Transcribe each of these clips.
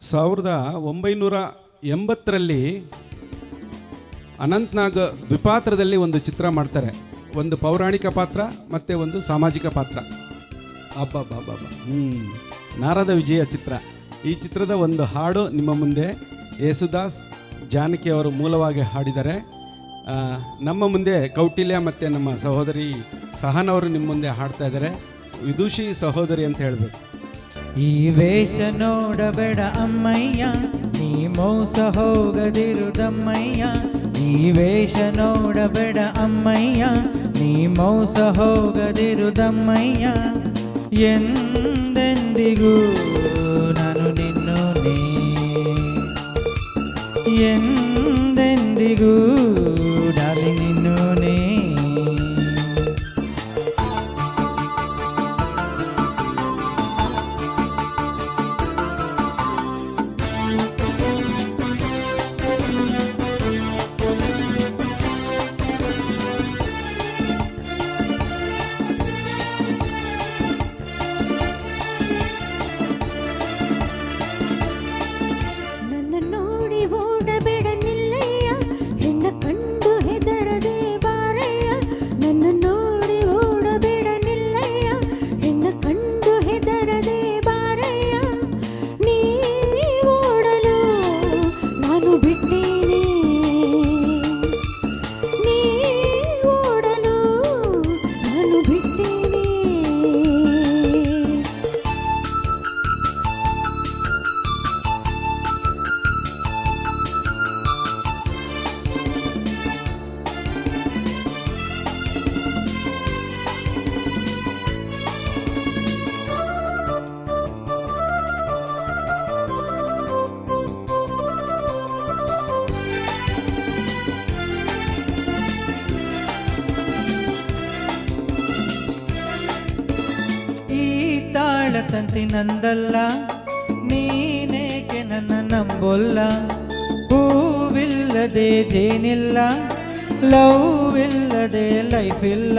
1980ರಲ್ಲಿ ಅನಂತ್ನಾಗ್ ದ್ವಿಪಾತ್ರದಲ್ಲಿ ಒಂದು ಚಿತ್ರ ಮಾಡ್ತಾರೆ. ಒಂದು ಪೌರಾಣಿಕ ಪಾತ್ರ ಮತ್ತು ಒಂದು ಸಾಮಾಜಿಕ ಪಾತ್ರ. ಅಬ್ಬಬ್ಬಬ್ಬ ನಾರದ ವಿಜಯ ಚಿತ್ರ. ಈ ಚಿತ್ರದ ಒಂದು ಹಾಡು ನಿಮ್ಮ ಮುಂದೆ ಯೇಸುದಾಸ್ ಜಾನಕಿ ಅವರು ಮೂಲವಾಗಿ ಹಾಡಿದ್ದಾರೆ. ನಮ್ಮ ಮುಂದೆ ಕೌಟಿಲ್ಯ ಮತ್ತು ನಮ್ಮ ಸಹೋದರಿ ಸಹನ್ ಅವರು ನಿಮ್ಮ ಮುಂದೆ ಹಾಡ್ತಾ ಇದ್ದಾರೆ. ವಿದುಷಿ ಸಹೋದರಿ ಅಂತ ಹೇಳಬೇಕು. ಈ ವೇಷ ನೋಡಬೇಡ ಅಮ್ಮಯ್ಯ, ನೀ ಮೋಸ ಹೋಗದಿರುದಮ್ಮಯ್ಯ. ಈ ವೇಷ ನೋಡಬೇಡ ಅಮ್ಮಯ್ಯ, ನೀ ಮೋಸ ಹೋಗದಿರುದಮ್ಮಯ್ಯ. ಎಂದೆಂದಿಗೂ ನಾನು ನಿನ್ನೋನೇ, ಎಂದೆಂದಿಗೂ ಡಾರ್ಲಿಂಗ್ ನಿನ್ನೋನೇ. ತಂತಿ ನಂದಲ್ಲ, ನೀನೇಕೆ ನನ್ನ ನಂಬೊಲ್ಲ. ಹೂವಿಲ್ಲದೆ ಜೇನಿಲ್ಲ, ಲವ್ ಇಲ್ಲದೆ ಲೈಫ್ ಇಲ್ಲ.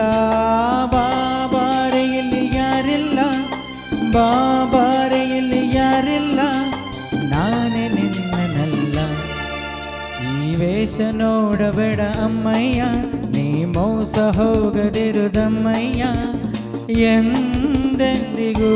ಬಾಬಾರೆ ಇಲ್ಲಿ ಯಾರಿಲ್ಲ, ಬಾಬಾರೆ ಇಲ್ಲಿ ಯಾರಿಲ್ಲ, ನಾನೇ ನಿನ್ನನಲ್ಲ. ಈ ವೇಷ ನೋಡಬೇಡ ಅಮ್ಮಯ್ಯ, ನೀ ಮೋಸ ಹೋಗದಿರುದಮ್ಮಯ್ಯ. ಎಂದೆಂದಿಗೂ